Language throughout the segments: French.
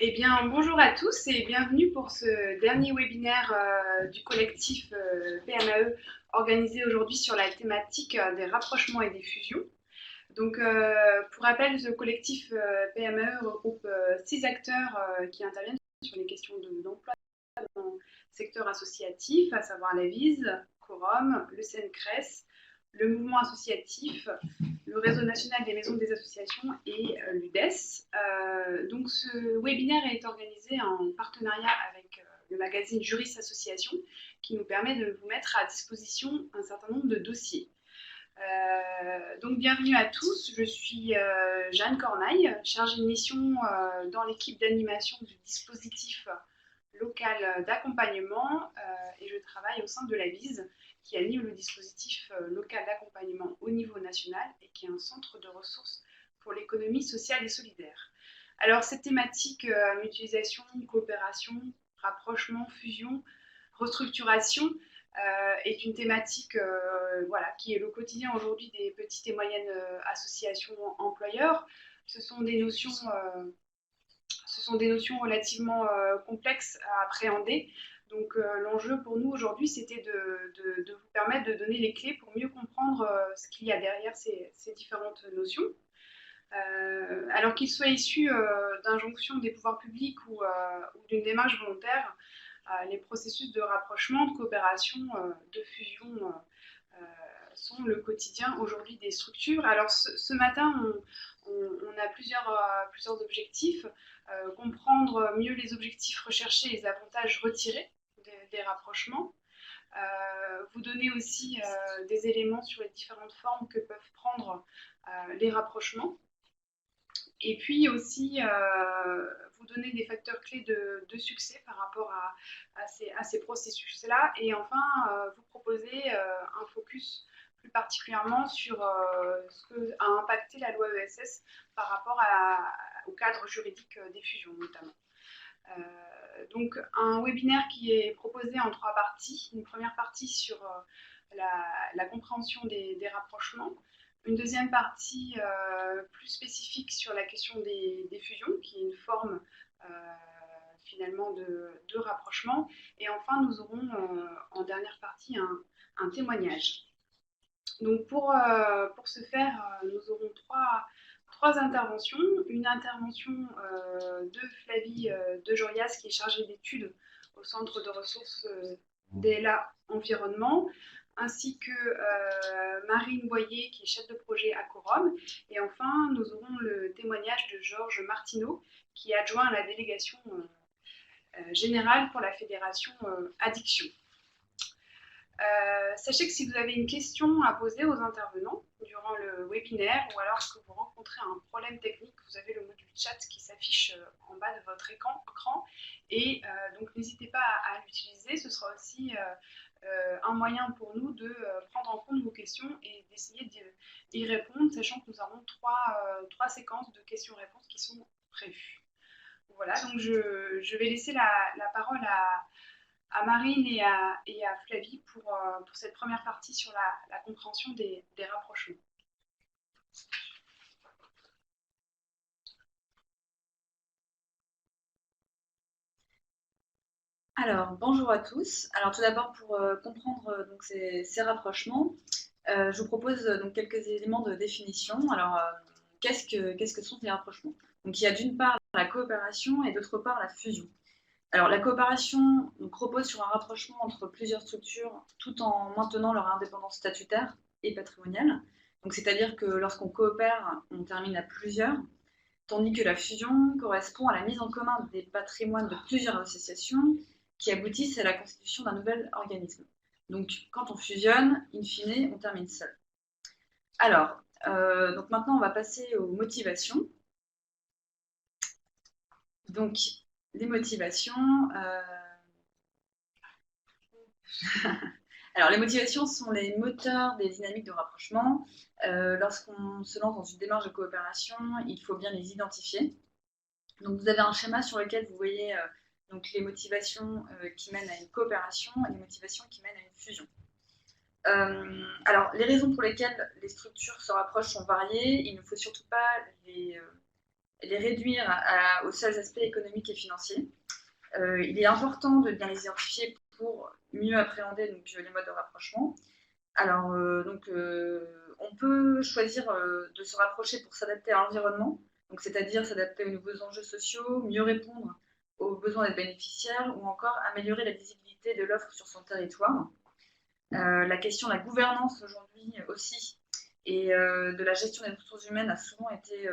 Eh bien, bonjour à tous et bienvenue pour ce dernier webinaire du collectif PMAE organisé aujourd'hui sur la thématique des rapprochements et des fusions. Donc, pour rappel, ce collectif PMAE regroupe 6 acteurs qui interviennent sur les questions d'emploi dans le secteur associatif, à savoir la VISE, Quorum, le CNCRES, le mouvement associatif, le réseau national des maisons des associations et l'UDES. Donc ce webinaire est organisé en partenariat avec le magazine Juris Association qui nous permet de vous mettre à disposition un certain nombre de dossiers. Donc bienvenue à tous, je suis Jeanne Cornaille, chargée de mission dans l'équipe d'animation du dispositif local d'accompagnement et je travaille au sein de la VISE qui anime le dispositif local d'accompagnement au niveau national et qui est un centre de ressources pour l'économie sociale et solidaire. Alors cette thématique mutualisation, coopération, rapprochement, fusion, restructuration est une thématique qui est le quotidien aujourd'hui des petites et moyennes associations employeurs. Ce sont des notions relativement complexes à appréhender. Donc l'enjeu pour nous aujourd'hui, c'était de vous permettre de donner les clés pour mieux comprendre ce qu'il y a derrière ces différentes notions. Alors qu'ils soient issus d'injonctions des pouvoirs publics ou d'une démarche volontaire, les processus de rapprochement, de coopération, de fusion sont le quotidien aujourd'hui des structures. Alors ce matin, on a plusieurs objectifs. Comprendre mieux les objectifs recherchés et les avantages retirés des rapprochements. Vous donner aussi des éléments sur les différentes formes que peuvent prendre les rapprochements. Et puis aussi vous donner des facteurs clés de succès par rapport à ces processus-là. Et enfin, vous proposer un focus plus particulièrement sur ce que a impacté la loi ESS par rapport au cadre juridique des fusions notamment. Donc un webinaire qui est proposé en 3 parties. Une première partie sur la compréhension des rapprochements. Une deuxième partie plus spécifique sur la question des fusions, qui est une forme finalement de rapprochement. Et enfin, nous aurons en dernière partie un témoignage. Donc pour ce faire, nous aurons trois interventions. Une intervention de Flavie de Jorias, qui est chargée d'études au Centre de ressources DLA Environnement, ainsi que Marine Boyer, qui est chef de projet à Quorum. Et enfin, nous aurons le témoignage de Georges Martineau, qui est adjoint à la délégation générale pour la fédération Addiction. Sachez que si vous avez une question à poser aux intervenants durant le webinaire ou alors que vous rencontrez un problème technique, vous avez le module chat qui s'affiche en bas de votre écran et donc n'hésitez pas à l'utiliser. Ce sera aussi un moyen pour nous de prendre en compte vos questions et d'essayer d'y répondre, sachant que nous avons trois séquences de questions-réponses qui sont prévues. Voilà, donc je vais laisser la parole à Marine et à Flavie pour cette première partie sur la compréhension des rapprochements. Alors, bonjour à tous. Alors, tout d'abord, pour comprendre donc, ces rapprochements, je vous propose donc quelques éléments de définition. Alors, qu'est-ce que sont les rapprochements? Donc, il y a d'une part la coopération et d'autre part la fusion. Alors, la coopération donc, repose sur un rapprochement entre plusieurs structures tout en maintenant leur indépendance statutaire et patrimoniale. Donc, c'est-à-dire que lorsqu'on coopère, on termine à plusieurs, tandis que la fusion correspond à la mise en commun des patrimoines de plusieurs associations qui aboutissent à la constitution d'un nouvel organisme. Donc, quand on fusionne, in fine, on termine seul. Alors, donc maintenant, on va passer aux motivations. Donc, les motivations. Alors, les motivations sont les moteurs des dynamiques de rapprochement. Lorsqu'on se lance dans une démarche de coopération, il faut bien les identifier. Donc, vous avez un schéma sur lequel vous voyez donc les motivations qui mènent à une coopération et les motivations qui mènent à une fusion. Alors, les raisons pour lesquelles les structures se rapprochent sont variées. Il ne faut surtout pas les réduire aux seuls aspects économiques et financiers. Il est important de bien les identifier pour mieux appréhender donc, les modes de rapprochement. Alors, on peut choisir de se rapprocher pour s'adapter à l'environnement, donc c'est-à-dire s'adapter aux nouveaux enjeux sociaux, mieux répondre aux besoins des bénéficiaires ou encore améliorer la visibilité de l'offre sur son territoire. La question de la gouvernance aujourd'hui aussi et de la gestion des ressources humaines a souvent été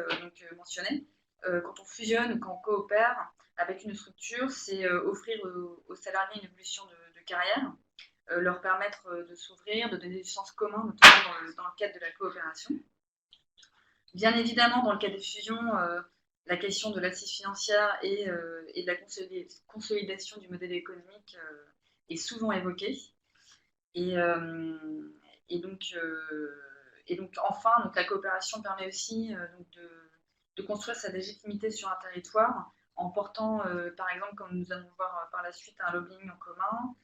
mentionnée. Quand on fusionne ou quand on coopère avec une structure, c'est offrir aux salariés une évolution de carrière, leur permettre de s'ouvrir, de donner du sens commun, notamment dans le cadre de la coopération. Bien évidemment, dans le cas des fusions, la question de l'assise financière et de la consolidation du modèle économique est souvent évoquée. Et, et, donc, enfin, donc, la coopération permet aussi de construire sa légitimité sur un territoire en portant, par exemple, comme nous allons voir par la suite, un lobbying en commun,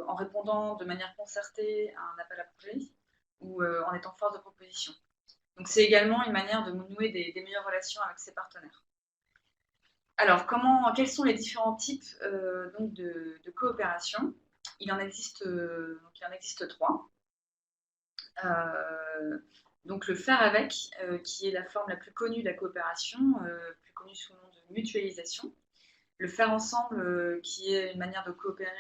en répondant de manière concertée à un appel à projet ou en étant force de proposition. Donc c'est également une manière de nouer des meilleures relations avec ses partenaires. Alors, quels sont les différents types donc de coopération? Il en existe 3. Donc le faire avec, qui est la forme la plus connue de la coopération, plus connue sous le nom de mutualisation. Le faire ensemble, qui est une manière de coopérer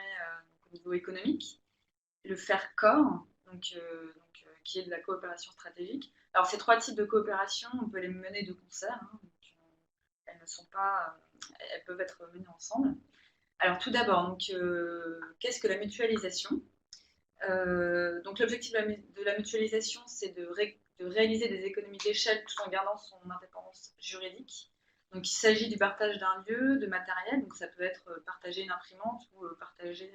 au niveau économique. Le faire corps, qui est de la coopération stratégique. Alors ces 3 types de coopération, on peut les mener de concert, hein, elles peuvent être menées ensemble. Alors tout d'abord, qu'est-ce que la mutualisation? Donc l'objectif de la mutualisation, c'est de réaliser des économies d'échelle tout en gardant son indépendance juridique. Donc il s'agit du partage d'un lieu, de matériel, donc ça peut être partager une imprimante ou partager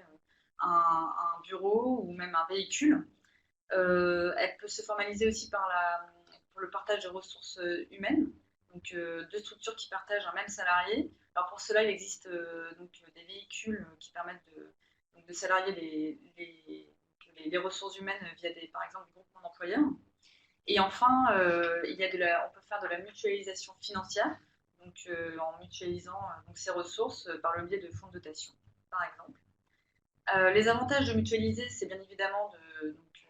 un bureau ou même un véhicule. Elle peut se formaliser aussi pour le partage de ressources humaines, donc 2 structures qui partagent un même salarié. Alors pour cela, il existe des véhicules qui permettent de salarier les ressources humaines via par exemple, des groupements d'employeurs. Et enfin, on peut faire de la mutualisation financière, en mutualisant ces ressources par le biais de fonds de dotation, par exemple. Les avantages de mutualiser, c'est bien évidemment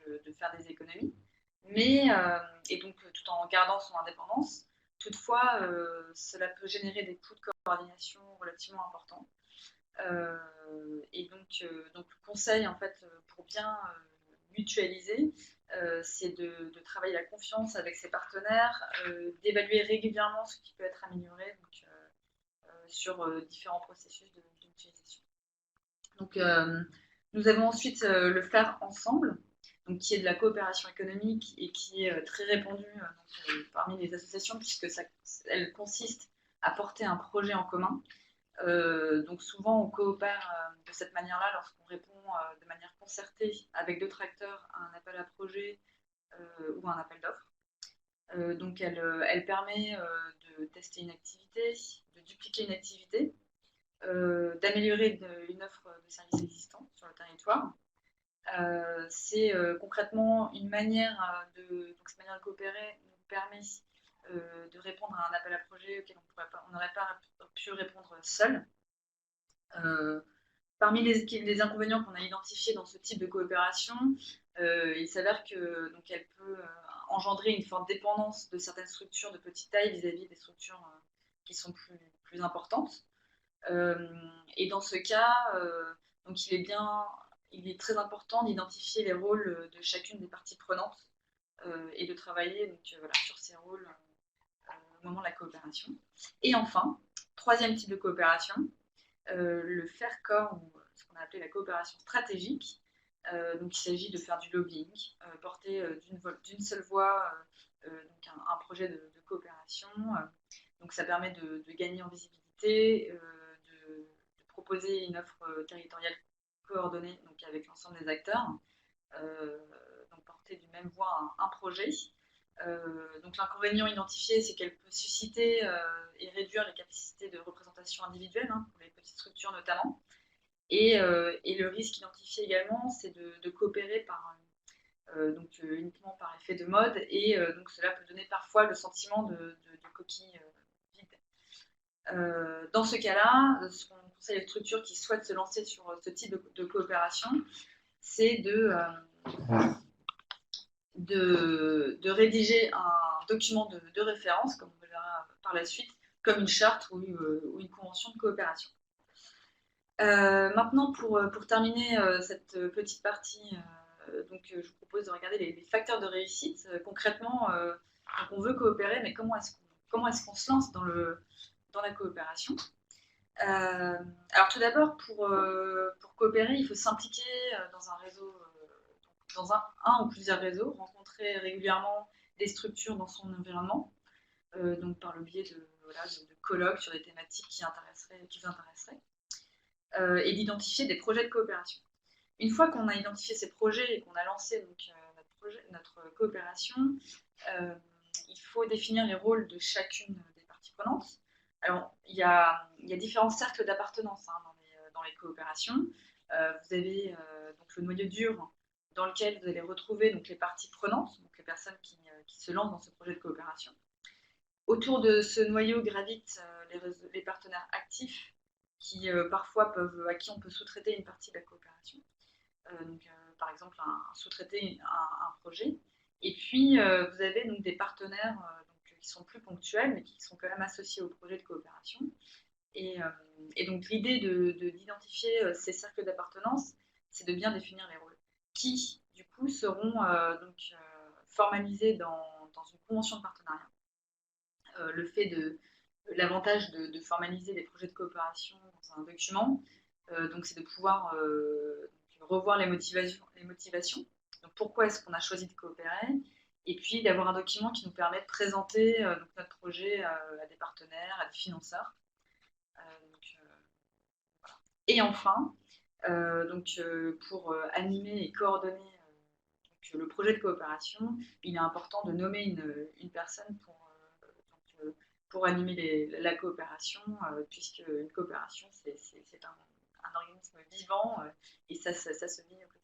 de faire des économies, et donc tout en gardant son indépendance. Toutefois, cela peut générer des coûts de coordination relativement importants. Donc le conseil en fait pour bien mutualiser, c'est de travailler la confiance avec ses partenaires, d'évaluer régulièrement ce qui peut être amélioré sur différents processus de mutualisation. Donc nous avons ensuite le faire ensemble, donc qui est de la coopération économique et qui est très répandue parmi les associations puisque elle consiste à porter un projet en commun. Donc souvent on coopère de cette manière-là lorsqu'on répond de manière concertée avec d'autres acteurs à un appel à projet ou un appel d'offres. Donc elle permet de tester une activité, de dupliquer une activité, d'améliorer une offre de service existant sur le territoire. C'est concrètement une manière cette manière de coopérer nous permet de répondre à un appel à projet auquel on n'aurait pas pu répondre seul. Parmi les inconvénients qu'on a identifiés dans ce type de coopération, il s'avère qu'elle peut engendrer une forte dépendance de certaines structures de petite taille vis-à-vis des structures qui sont plus importantes. Et dans ce cas, il est très important d'identifier les rôles de chacune des parties prenantes et de travailler sur ces rôles au moment de la coopération. Et enfin, 3e type de coopération, le faire corps, ou ce qu'on a appelé la coopération stratégique. Donc il s'agit de faire du lobbying, porter d'une seule voix un projet de coopération. Donc ça permet de gagner en visibilité, de proposer une offre territoriale coordonnée avec l'ensemble des acteurs, donc porter d'une même voix un projet. Donc l'inconvénient identifié, c'est qu'elle peut susciter et réduire les capacités de représentation individuelle, pour les petites structures notamment. Et le risque identifié également, c'est de coopérer uniquement par effet de mode, et donc cela peut donner parfois le sentiment de coquille Dans ce cas-là, ce qu'on conseille aux structures qui souhaitent se lancer sur ce type de coopération, c'est de rédiger un document de référence, comme on verra par la suite, comme une charte ou une convention de coopération. Maintenant, pour terminer cette petite partie, je vous propose de regarder les facteurs de réussite. Concrètement, on veut coopérer, mais comment est-ce qu'on se lance dans la coopération? Alors tout d'abord, pour coopérer, il faut s'impliquer dans un réseau, dans un ou plusieurs réseaux, rencontrer régulièrement des structures dans son environnement, donc par le biais de colloques sur des thématiques qui vous intéresseraient, et d'identifier des projets de coopération. Une fois qu'on a identifié ces projets et qu'on a lancé notre coopération, il faut définir les rôles de chacune des parties prenantes. Alors, il y a différents cercles d'appartenance dans les coopérations. Vous avez donc le noyau dur dans lequel vous allez retrouver donc, les parties prenantes, donc les personnes qui se lancent dans ce projet de coopération. Autour de ce noyau gravitent les partenaires actifs qui parfois à qui on peut sous-traiter une partie de la coopération. Par exemple, sous-traiter un projet. Et puis, vous avez donc des partenaires qui sont plus ponctuels, mais qui sont quand même associés au projet de coopération. Et donc, l'idée d'identifier ces cercles d'appartenance, c'est de bien définir les rôles, qui, du coup, seront formalisés dans une convention de partenariat. L'avantage de formaliser des projets de coopération dans un document, c'est de pouvoir revoir les motivations. Donc pourquoi est-ce qu'on a choisi de coopérer? Et puis d'avoir un document qui nous permet de présenter notre projet à des partenaires, à des financeurs. Voilà. Et enfin, pour animer et coordonner le projet de coopération, il est important de nommer une personne pour animer la coopération, puisque une coopération, c'est un organisme vivant et ça se vit au quotidien.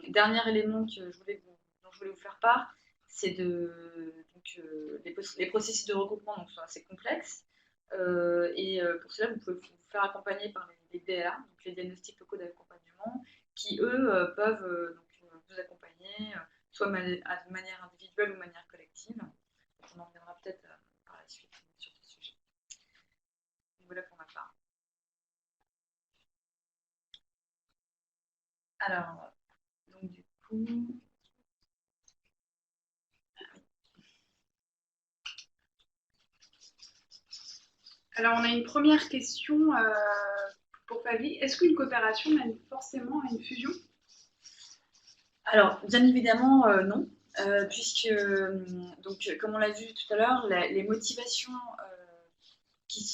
Dernier élément dont je voulais vous faire part, c'est les processus de regroupement sont assez complexes. Pour cela, vous pouvez vous faire accompagner par les DLA, donc les diagnostics locaux d'accompagnement, qui eux peuvent vous accompagner soit de manière individuelle ou de manière collective. On en reviendra peut-être par la suite sur ce sujet. Donc, voilà pour ma part. Alors, donc du coup... Alors, on a une première question pour Pavie. Est-ce qu'une coopération mène forcément à une fusion? Alors, bien évidemment, non. Puisque, comme on l'a vu tout à l'heure, les motivations qui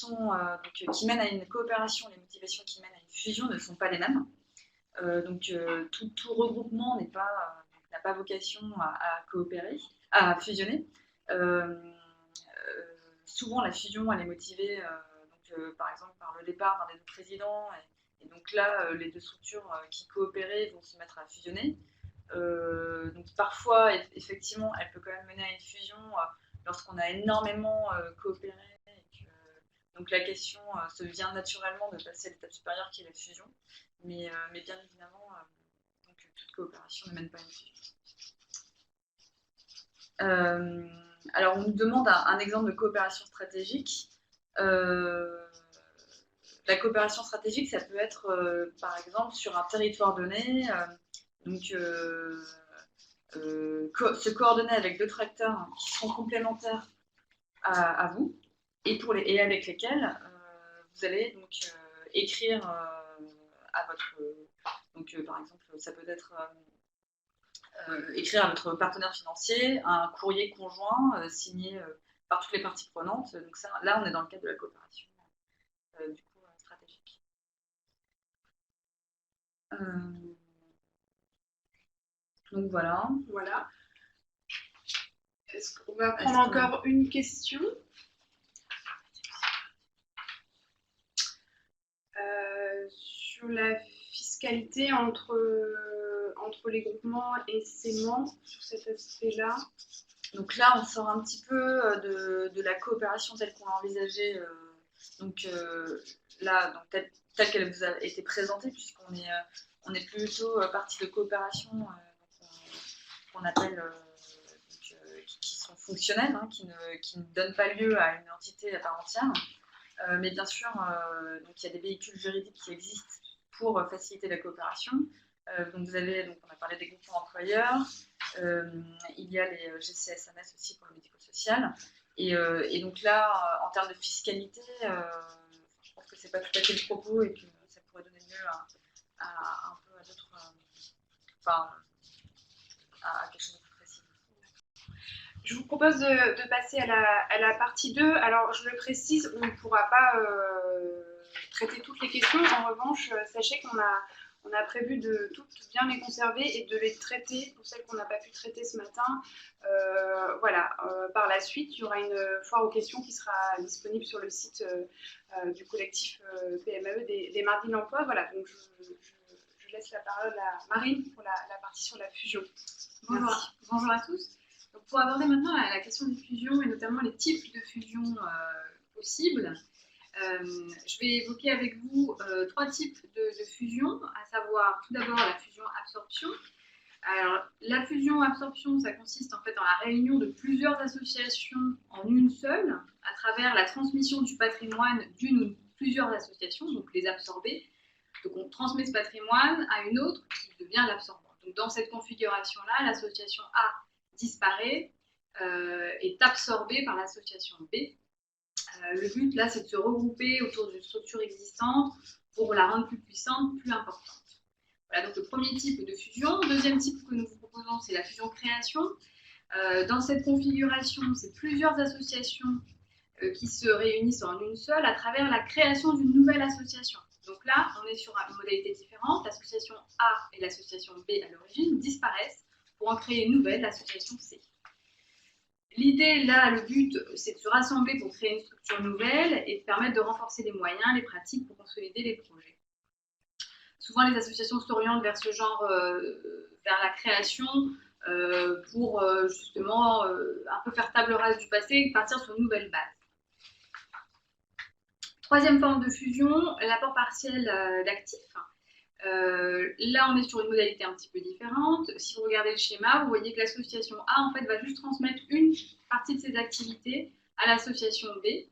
mènent à une coopération, les motivations qui mènent à une fusion ne sont pas les mêmes. Tout regroupement n'a pas vocation à coopérer, à fusionner. Souvent, la fusion, elle est motivée, par exemple, par le départ d'un des deux présidents. Et donc là, les deux structures qui coopéraient vont se mettre à fusionner. Donc parfois, effectivement, elle peut quand même mener à une fusion lorsqu'on a énormément coopéré. Donc la question se vient naturellement de passer à l'étape supérieure qui est la fusion. Mais bien évidemment, toute coopération ne mène pas à une fusion. Alors on nous demande un exemple de coopération stratégique. La coopération stratégique, ça peut être par exemple sur un territoire donné. Se coordonner avec d'autres acteurs qui seront complémentaires à vous et avec lesquels vous allez écrire à votre... par exemple, ça peut être écrire à votre partenaire financier un courrier conjoint signé par toutes les parties prenantes. Donc ça, là, on est dans le cadre de la coopération stratégique. Donc voilà. Voilà. Est-ce qu'on va prendre encore une question? Sur la fiscalité entre les groupements et CEMAN, sur cet aspect-là. Donc là, on sort un petit peu de la coopération telle qu'on l'a envisagée, là, donc telle qu'elle vous a été présentée, puisqu'on est, on est plutôt partie de coopération qu'on appelle qui sont fonctionnelles, hein, qui ne donnent pas lieu à une entité à part entière. Mais bien sûr, donc il y a des véhicules juridiques qui existent pour faciliter la coopération. Donc vous avez, donc on a parlé des groupements employeurs, il y a les GCSMS aussi pour le médico-social. Et donc là, en termes de fiscalité, je pense que c'est pas tout à fait le propos et que ça pourrait donner lieu à un peu à d'autres, enfin, à quelque chose de plus précis. Je vous propose de passer à la partie 2. Alors, je le précise, on ne pourra pas traiter toutes les questions. En revanche, sachez on a prévu de toutes bien les conserver et de les traiter pour celles qu'on n'a pas pu traiter ce matin. Voilà, par la suite, il y aura une foire aux questions qui sera disponible sur le site du collectif PMAE des Mardis de l'Emploi. Voilà, donc je laisse la parole à Marine pour la partie sur la fusion. Bonjour, bonjour à tous. Donc pour aborder maintenant la question des fusions et notamment les types de fusions possibles, je vais évoquer avec vous trois types de fusions, à savoir tout d'abord la fusion-absorption. Alors la fusion-absorption, ça consiste en fait en la réunion de plusieurs associations en une seule, à travers la transmission du patrimoine d'une ou plusieurs associations, donc les absorber. Donc on transmet ce patrimoine à une autre qui devient l'absorbant. Donc dans cette configuration-là, l'association A disparaît, est absorbée par l'association B. Le but là, c'est de se regrouper autour d'une structure existante pour la rendre plus puissante, plus importante. Voilà donc le premier type de fusion. Deuxième type que nous vous proposons, c'est la fusion-création. Dans cette configuration, c'est plusieurs associations qui se réunissent en une seule à travers la création d'une nouvelle association. Donc là, on est sur une modalité différente. L'association A et l'association B à l'origine disparaissent pour en créer une nouvelle, l'association C. L'idée, là, le but, c'est de se rassembler pour créer une structure nouvelle et de permettre de renforcer les moyens, les pratiques pour consolider les projets. Souvent, les associations s'orientent vers ce genre, vers la création pour justement un peu faire table rase du passé et partir sur une nouvelle base. Troisième forme de fusion, l'apport partiel d'actifs. Là, on est sur une modalité un petit peu différente. Si vous regardez le schéma, vous voyez que l'association A, en fait, va juste transmettre une partie de ses activités à l'association B.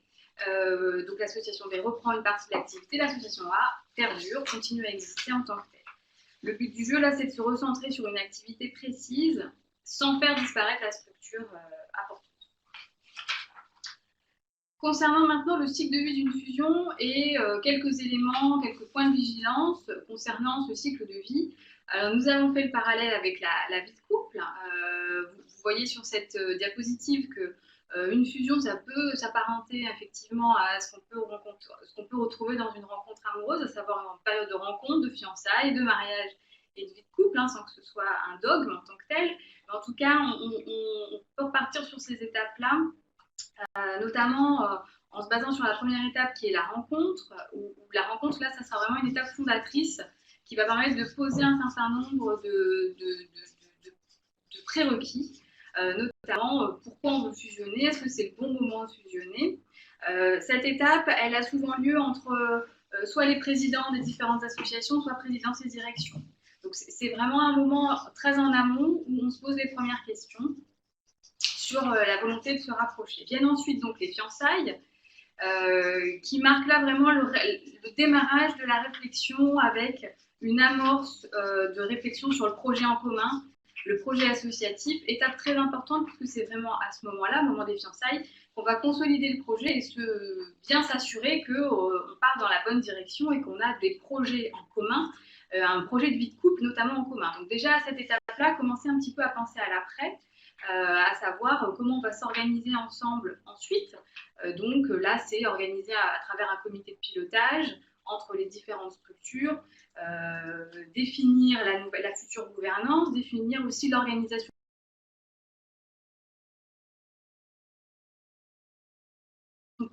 Donc, l'association B reprend une partie de l'activité, l'association A perdure, continue à exister en tant que telle. Le but du jeu, là, c'est de se recentrer sur une activité précise sans faire disparaître la structure importante. Concernant maintenant le cycle de vie d'une fusion et quelques éléments, quelques points de vigilance concernant ce cycle de vie. Alors, nous avons fait le parallèle avec la vie de couple. Vous voyez sur cette diapositive que une fusion, ça peut s'apparenter effectivement à ce qu'on peut retrouver dans une rencontre amoureuse, à savoir une période de rencontre, de fiançailles, de mariage et de vie de couple, hein, sans que ce soit un dogme en tant que tel. Mais en tout cas, on peut repartir sur ces étapes-là. Notamment en se basant sur la première étape qui est la rencontre, où la rencontre, là, ça sera vraiment une étape fondatrice qui va permettre de poser un certain nombre de prérequis, notamment pourquoi on veut fusionner, est-ce que c'est le bon moment de fusionner. Cette étape, elle a souvent lieu entre soit les présidents des différentes associations, soit présidences et directions. Donc c'est vraiment un moment très en amont où on se pose les premières questions sur la volonté de se rapprocher. Viennent ensuite donc les fiançailles, qui marquent là vraiment le démarrage de la réflexion avec une amorce de réflexion sur le projet en commun, le projet associatif, étape très importante puisque c'est vraiment à ce moment-là, au moment des fiançailles, qu'on va consolider le projet et bien s'assurer qu'on part dans la bonne direction et qu'on a des projets en commun, un projet de vie de couple notamment en commun. Donc déjà à cette étape-là, commencer un petit peu à penser à l'après, à savoir comment on va s'organiser ensemble ensuite. Donc là, c'est organisé à travers un comité de pilotage entre les différentes structures, définir la future gouvernance, définir aussi l'organisation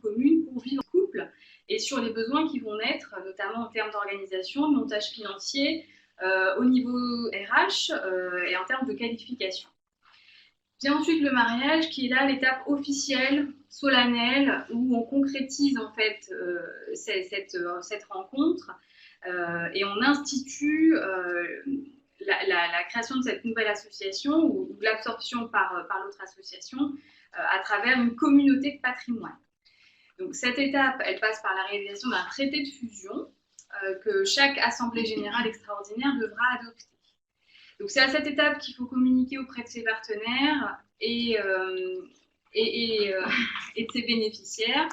commune pour vivre en couple et sur les besoins qui vont naître, notamment en termes d'organisation, de montage financier, au niveau RH et en termes de qualification. Vient ensuite le mariage, qui est là l'étape officielle, solennelle, où on concrétise en fait cette rencontre et on institue la création de cette nouvelle association ou l'absorption par l'autre association à travers une communauté de patrimoine. Donc cette étape, elle passe par la réalisation d'un traité de fusion que chaque assemblée générale extraordinaire devra adopter. Donc c'est à cette étape qu'il faut communiquer auprès de ses partenaires et de ses bénéficiaires.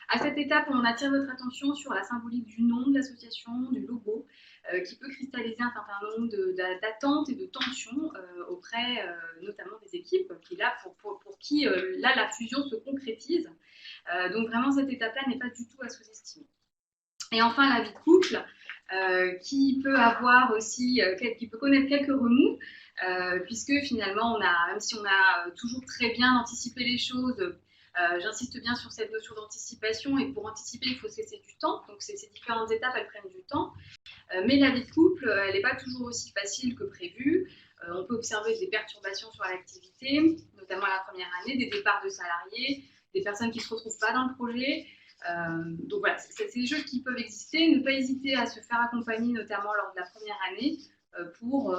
À cette étape, on attire votre attention sur la symbolique du nom de l'association, du logo, qui peut cristalliser un certain nombre d'attentes et de tensions auprès notamment des équipes pour qui là la fusion se concrétise. Donc vraiment cette étape-là n'est pas du tout à sous-estimer. Et enfin la vie de couple, qui peut avoir aussi, qui peut connaître quelques remous, puisque finalement, même si on a toujours très bien anticipé les choses, j'insiste bien sur cette notion d'anticipation, et pour anticiper, il faut se laisser du temps, donc ces différentes étapes, elles prennent du temps, mais la vie de couple, elle n'est pas toujours aussi facile que prévu. On peut observer des perturbations sur l'activité, notamment la première année, des départs de salariés, des personnes qui ne se retrouvent pas dans le projet. Donc voilà, c'est des choses qui peuvent exister. Ne pas hésiter à se faire accompagner, notamment lors de la première année, pour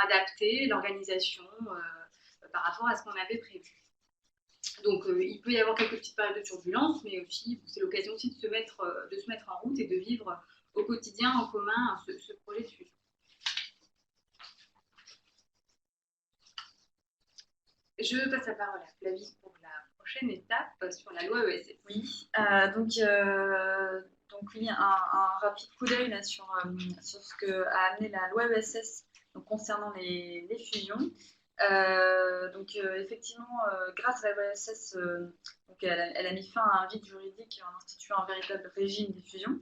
adapter l'organisation par rapport à ce qu'on avait prévu. Donc il peut y avoir quelques petites périodes de turbulence, mais aussi c'est l'occasion aussi de se mettre en route et de vivre au quotidien en commun ce projet de fusion. Je passe la parole à Flavie pour la prochaine étape sur la loi ESS. Oui, donc oui, un rapide coup d'œil sur ce que a amené la loi ESS donc, concernant les fusions. Effectivement, grâce à la loi ESS, elle a mis fin à un vide juridique en instituant un véritable régime des fusions,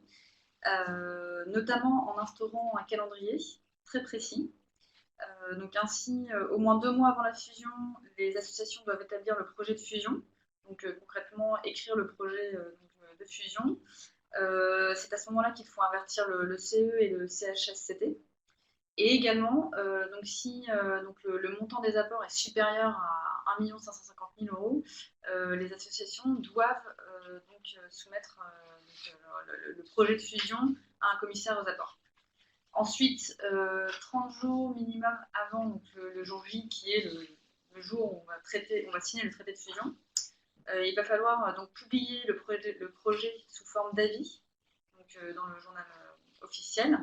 notamment en instaurant un calendrier très précis. Donc ainsi, au moins 2 mois avant la fusion, les associations doivent établir le projet de fusion, donc concrètement écrire le projet de fusion. C'est à ce moment-là qu'il faut avertir le CE et le CHSCT. Et également, donc si le montant des apports est supérieur à 1 550 000 euros, les associations doivent soumettre le projet de fusion à un commissaire aux apports. Ensuite, 30 jours minimum avant donc le jour J, qui est le jour où on va signer le traité de fusion, il va falloir donc publier le projet sous forme d'avis dans le journal officiel.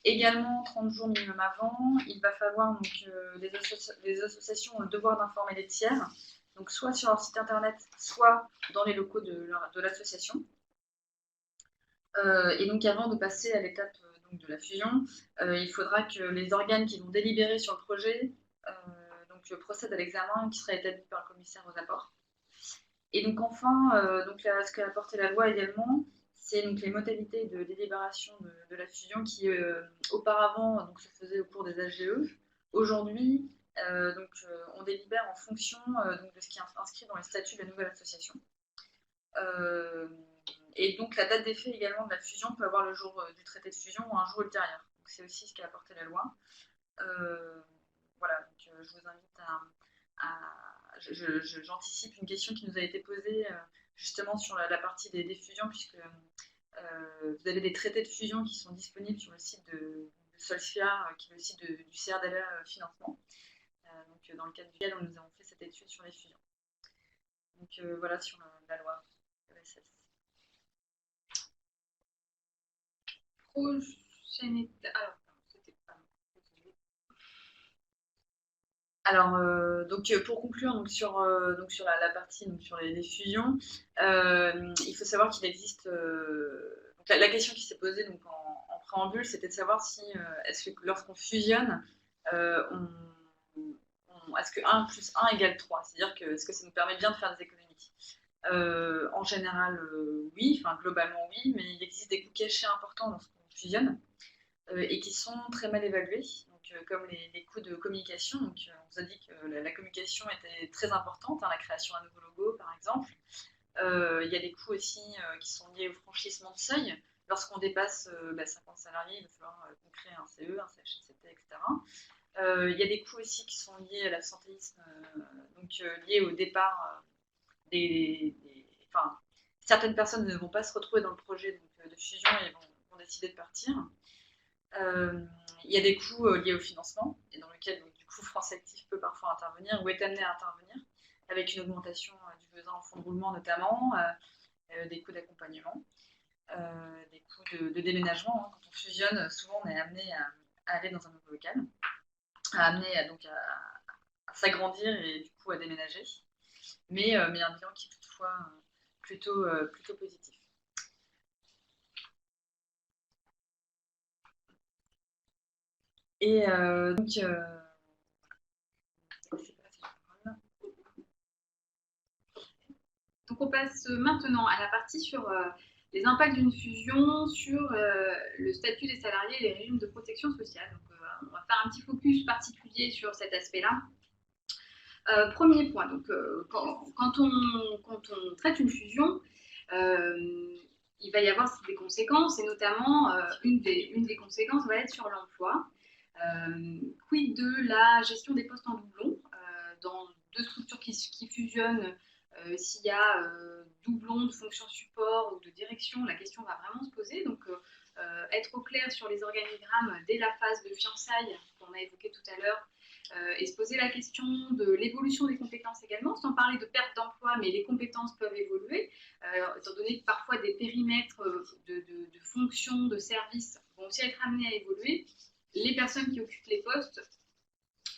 Également, 30 jours minimum avant, il va falloir donc les associations ont le devoir d'informer les tiers, donc soit sur leur site internet, soit dans les locaux de l'association. Et donc avant de passer à l'étape de la fusion, il faudra que les organes qui vont délibérer sur le projet procèdent à l'examen qui sera établi par le commissaire aux apports. Et donc enfin, ce qu'a apporté la loi également, c'est donc les modalités de délibération de la fusion qui auparavant se faisaient au cours des AGE. Aujourd'hui, on délibère en fonction de ce qui est inscrit dans les statuts de la nouvelle association. Et donc la date d'effet également de la fusion peut avoir le jour du traité de fusion ou un jour ultérieur. Donc c'est aussi ce qu'a apporté la loi. Voilà, donc, je vous invite j'anticipe une question qui nous a été posée justement sur la partie des fusions, puisque vous avez des traités de fusion qui sont disponibles sur le site de Solfia, qui est le site du CRDLA Financement, dans le cadre duquel nous avons fait cette étude sur les fusions. Donc voilà sur la loi ESS. Prochaine étape. Alors, pour conclure sur la partie sur les fusions, il faut savoir qu'il existe. La question qui s'est posée en préambule, c'était de savoir si est-ce que lorsqu'on fusionne, est-ce que 1 plus 1 égale 3, c'est-à-dire que est-ce que ça nous permet bien de faire des économies. En général, oui, enfin globalement oui, mais il existe des coûts cachés importants lorsqu'on fusionne et qui sont très mal évalués. Comme les coûts de communication. Donc, on vous a dit que la communication était très importante, la création d'un nouveau logo par exemple. Il y a des coûts aussi qui sont liés au franchissement de seuil. Lorsqu'on dépasse 50 salariés, il va falloir qu'on crée un CE, un CHSCT, etc. Il y a des coûts aussi qui sont liés à l'absentéisme, donc liés au départ enfin, certaines personnes ne vont pas se retrouver dans le projet de fusion et vont décider de partir. Il y a des coûts liés au financement, et dans lequel donc, du coup France Active peut parfois intervenir ou est amené à intervenir, avec une augmentation du besoin en fonds de roulement notamment, des coûts d'accompagnement, des coûts de déménagement. Hein. Quand on fusionne, souvent on est amené à aller dans un nouveau local, donc à s'agrandir et du coup à déménager, mais un bilan qui est toutefois plutôt positif. Et donc on passe maintenant à la partie sur les impacts d'une fusion sur le statut des salariés et les régimes de protection sociale. Donc on va faire un petit focus particulier sur cet aspect-là. Premier point, donc quand on traite une fusion, il va y avoir des conséquences, et notamment une des conséquences va être sur l'emploi. Quid de la gestion des postes en doublon dans deux structures qui fusionnent, s'il y a doublon de fonction support ou de direction, la question va vraiment se poser. Donc être au clair sur les organigrammes dès la phase de fiançailles qu'on a évoqué tout à l'heure, et se poser la question de l'évolution des compétences également, sans parler de perte d'emploi, mais les compétences peuvent évoluer, étant donné que parfois des périmètres de fonctions, de services vont aussi être amenés à évoluer. Les personnes qui occupent les postes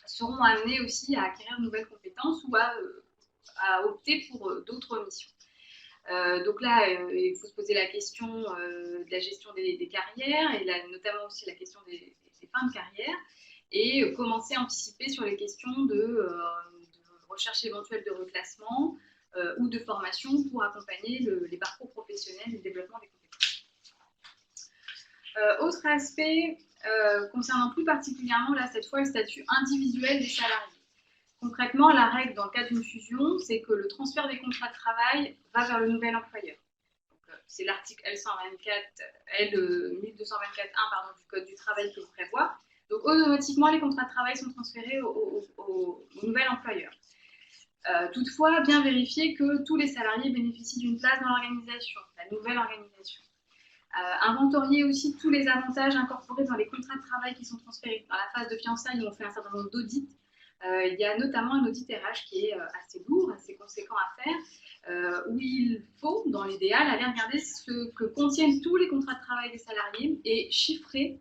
seront amenées aussi à acquérir de nouvelles compétences ou à opter pour d'autres missions. Donc là, il faut se poser la question de la gestion des carrières, et notamment aussi la question des fins de carrière, et commencer à anticiper sur les questions de recherche éventuelle de reclassement ou de formation pour accompagner les parcours professionnels et le développement des compétences. Autre aspect concernant plus particulièrement, là, cette fois, le statut individuel des salariés. Concrètement, la règle dans le cas d'une fusion, c'est que le transfert des contrats de travail va vers le nouvel employeur. C'est l'article L1224.1 du Code du travail qui le prévoit. Donc, automatiquement, les contrats de travail sont transférés au nouvel employeur. Toutefois, bien vérifier que tous les salariés bénéficient d'une place dans l'organisation, la nouvelle organisation. Inventorier aussi tous les avantages incorporés dans les contrats de travail qui sont transférés. Dans la phase de fiançailles, on fait un certain nombre d'audits. Il y a notamment un audit RH qui est assez lourd, assez conséquent à faire, où il faut, dans l'idéal, aller regarder ce que contiennent tous les contrats de travail des salariés et chiffrer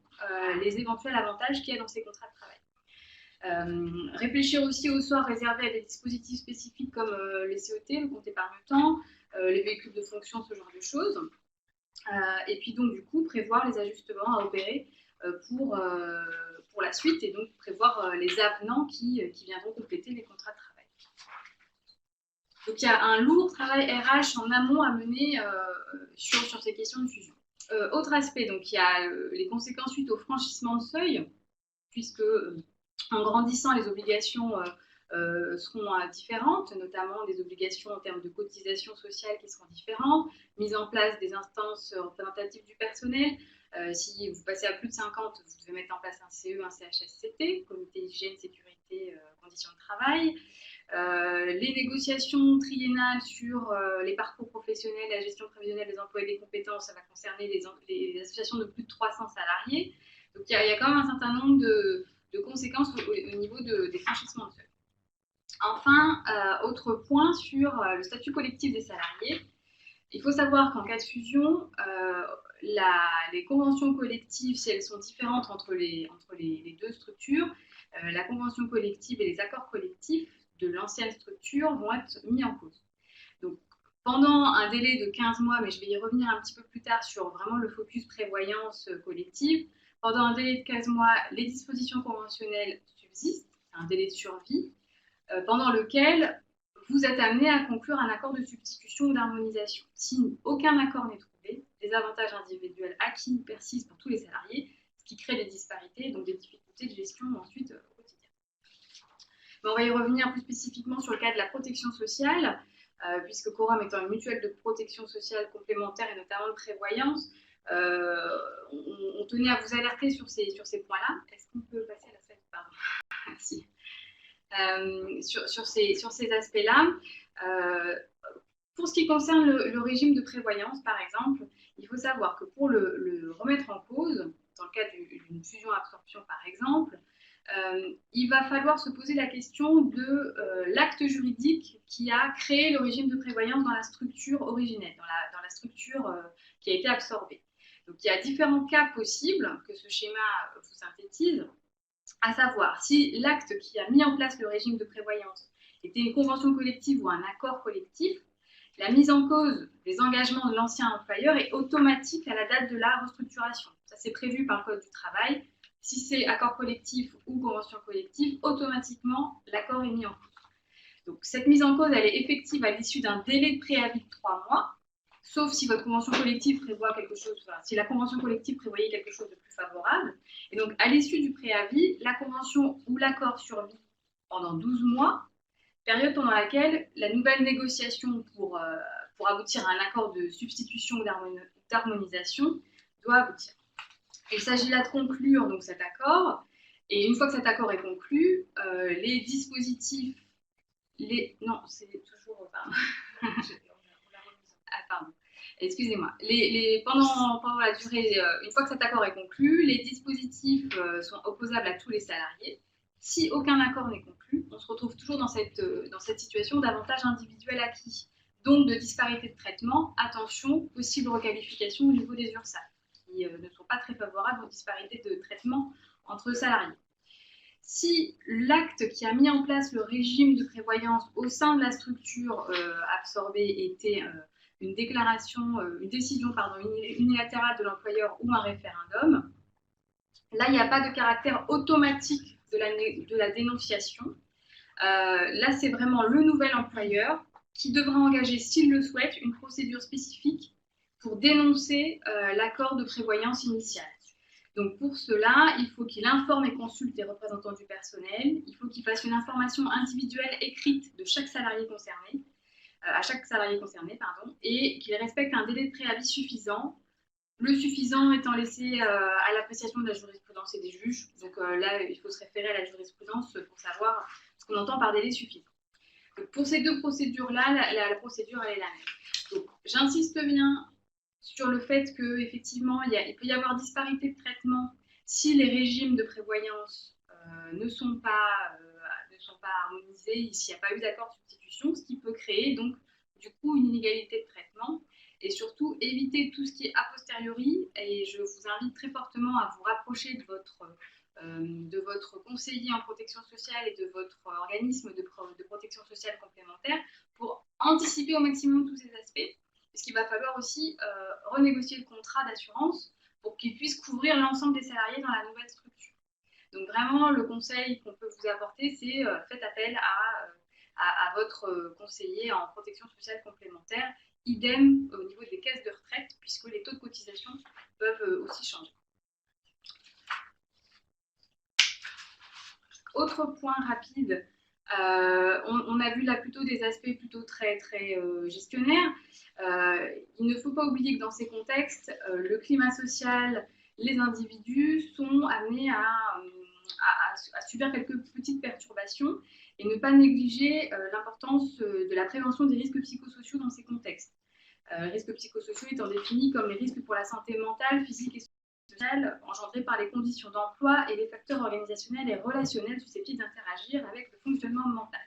les éventuels avantages qu'il y a dans ces contrats de travail. Réfléchir aussi aux soirs réservés à des dispositifs spécifiques comme les CET, le compte épargne-temps, les véhicules de fonction, ce genre de choses. Et puis donc du coup prévoir les ajustements à opérer pour la suite, et donc prévoir les avenants qui viendront compléter les contrats de travail. Donc il y a un lourd travail RH en amont à mener sur ces questions de fusion. Autre aspect, donc il y a les conséquences suite au franchissement de seuil, puisque en grandissant, les obligations seront différentes, notamment des obligations en termes de cotisation sociale qui seront différentes, mise en place des instances représentatives du personnel. Si vous passez à plus de 50, vous devez mettre en place un CE, un CHSCT, comité hygiène, sécurité, conditions de travail. Les négociations triennales sur les parcours professionnels, la gestion prévisionnelle des emplois et des compétences, ça va concerner les associations de plus de 300 salariés. Donc il y a quand même un certain nombre de conséquences au niveau des franchissements de seuil. Enfin, autre point sur le statut collectif des salariés. Il faut savoir qu'en cas de fusion, les conventions collectives, si elles sont différentes entre les deux structures, la convention collective et les accords collectifs de l'ancienne structure vont être mis en cause. Donc, pendant un délai de 15 mois, mais je vais y revenir un petit peu plus tard sur vraiment le focus prévoyance collective, pendant un délai de 15 mois, les dispositions conventionnelles subsistent, c'est un délai de survie, pendant lequel vous êtes amené à conclure un accord de substitution ou d'harmonisation. Si aucun accord n'est trouvé, les avantages individuels acquis persistent pour tous les salariés, ce qui crée des disparités, donc des difficultés de gestion ensuite au quotidien. Mais on va y revenir plus spécifiquement sur le cas de la protection sociale, puisque Coram étant une mutuelle de protection sociale complémentaire et notamment de prévoyance, on tenait à vous alerter sur ces points-là. Est-ce qu'on peut passer à la slide? Pardon. Merci. Sur ces aspects-là, pour ce qui concerne le régime de prévoyance, par exemple, il faut savoir que pour le remettre en cause, dans le cas d'une fusion-absorption par exemple, il va falloir se poser la question de l'acte juridique qui a créé le régime de prévoyance dans la structure originelle, dans la structure qui a été absorbée. Donc il y a différents cas possibles que ce schéma vous synthétise, à savoir si l'acte qui a mis en place le régime de prévoyance était une convention collective ou un accord collectif, la mise en cause des engagements de l'ancien employeur est automatique à la date de la restructuration. Ça, c'est prévu par le Code du travail. Si c'est accord collectif ou convention collective, automatiquement, l'accord est mis en cause. Donc, cette mise en cause, elle est effective à l'issue d'un délai de préavis de 3 mois, sauf si votre convention collective prévoit quelque chose, enfin, si la convention collective prévoyait quelque chose de plus favorable. Et donc, à l'issue du préavis, la convention ou l'accord survit pendant 12 mois, période pendant laquelle la nouvelle négociation pour aboutir à un accord de substitution ou d'harmonisation doit aboutir. Il s'agit là de conclure donc, cet accord, et une fois que cet accord est conclu, les dispositifs, non, c'est toujours... Pardon. Excusez-moi. Pendant la durée, une fois que cet accord est conclu, les dispositifs sont opposables à tous les salariés. Si aucun accord n'est conclu, on se retrouve toujours dans cette situation d'avantage individuel acquis, donc de disparité de traitement. Attention, possible requalification au niveau des URSSAF, qui ne sont pas très favorables aux disparités de traitement entre salariés. Si l'acte qui a mis en place le régime de prévoyance au sein de la structure absorbée était une décision unilatérale de l'employeur ou un référendum, là, il n'y a pas de caractère automatique de la dénonciation. Là, c'est vraiment le nouvel employeur qui devra engager, s'il le souhaite, une procédure spécifique pour dénoncer l'accord de prévoyance initial. Donc pour cela, il faut qu'il informe et consulte les représentants du personnel, il faut qu'il fasse une information individuelle écrite de chaque salarié concerné, à chaque salarié concerné, et qu'il respecte un délai de préavis suffisant, le suffisant étant laissé à l'appréciation de la jurisprudence et des juges. Donc là, il faut se référer à la jurisprudence pour savoir ce qu'on entend par délai suffisant. Donc, pour ces deux procédures-là, la procédure elle est la même. Donc j'insiste bien sur le fait qu'effectivement, il peut y avoir disparité de traitement si les régimes de prévoyance ne sont pas harmonisés, s'il n'y a pas eu d'accord de substitution, ce qui peut créer donc du coup une inégalité de traitement et surtout éviter tout ce qui est a posteriori. Et je vous invite très fortement à vous rapprocher de votre conseiller en protection sociale et de votre organisme de protection sociale complémentaire pour anticiper au maximum tous ces aspects. Parce qu'il va falloir aussi renégocier le contrat d'assurance pour qu'il puisse couvrir l'ensemble des salariés dans la nouvelle structure. Donc vraiment, le conseil qu'on peut vous apporter, c'est faites appel à votre conseiller en protection sociale complémentaire, idem au niveau des caisses de retraite, puisque les taux de cotisation peuvent aussi changer. Autre point rapide, on a vu là plutôt des aspects plutôt très gestionnaires. Il ne faut pas oublier que dans ces contextes, le climat social, les individus sont amenés à subir quelques petites perturbations et ne pas négliger l'importance de la prévention des risques psychosociaux dans ces contextes. Risques psychosociaux étant définis comme les risques pour la santé mentale, physique et sociale engendrés par les conditions d'emploi et les facteurs organisationnels et relationnels susceptibles d'interagir avec le fonctionnement mental.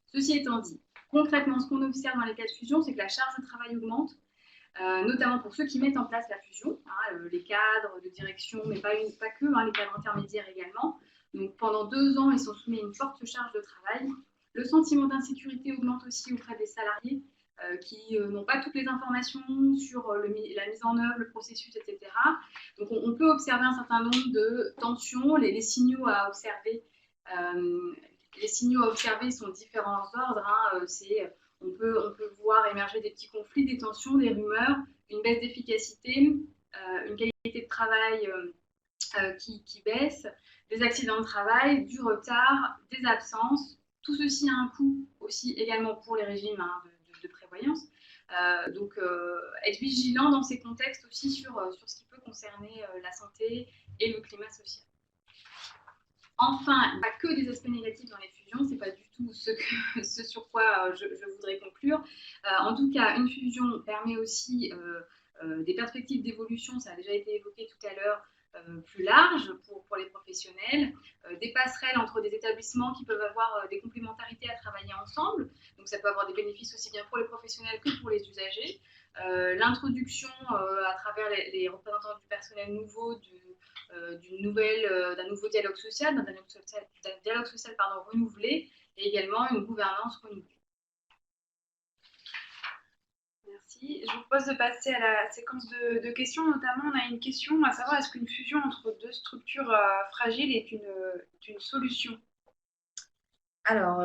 Ceci étant dit, concrètement, ce qu'on observe dans les cas de fusion, c'est que la charge de travail augmente, notamment pour ceux qui mettent en place la fusion, les cadres de direction, mais pas que, les cadres intermédiaires également. Donc pendant 2 ans, ils sont soumis à une forte charge de travail. Le sentiment d'insécurité augmente aussi auprès des salariés qui n'ont pas toutes les informations sur la mise en œuvre, le processus, etc. Donc on peut observer un certain nombre de tensions, les signaux à observer. Les signaux à observer sont de différents ordres. On peut voir émerger des petits conflits, des tensions, des rumeurs, une baisse d'efficacité, une qualité de travail qui baisse, des accidents de travail, du retard, des absences. Tout ceci a un coût aussi également pour les régimes de prévoyance. Donc, être vigilant dans ces contextes aussi sur ce qui peut concerner la santé et le climat social. Enfin, pas que des aspects négatifs dans les fusions, c'est pas du tout ce sur quoi je voudrais conclure. En tout cas, une fusion permet aussi des perspectives d'évolution, ça a déjà été évoqué tout à l'heure, plus larges pour les professionnels, des passerelles entre des établissements qui peuvent avoir des complémentarités à travailler ensemble, donc ça peut avoir des bénéfices aussi bien pour les professionnels que pour les usagers. L'introduction à travers les représentants du personnel nouveau d'un nouveau dialogue social, d'un dialogue social renouvelé, et également une gouvernance renouvelée. Merci. Je vous propose de passer à la séquence de questions. Notamment, on a une question à savoir, est-ce qu'une fusion entre deux structures fragiles est une solution? Alors,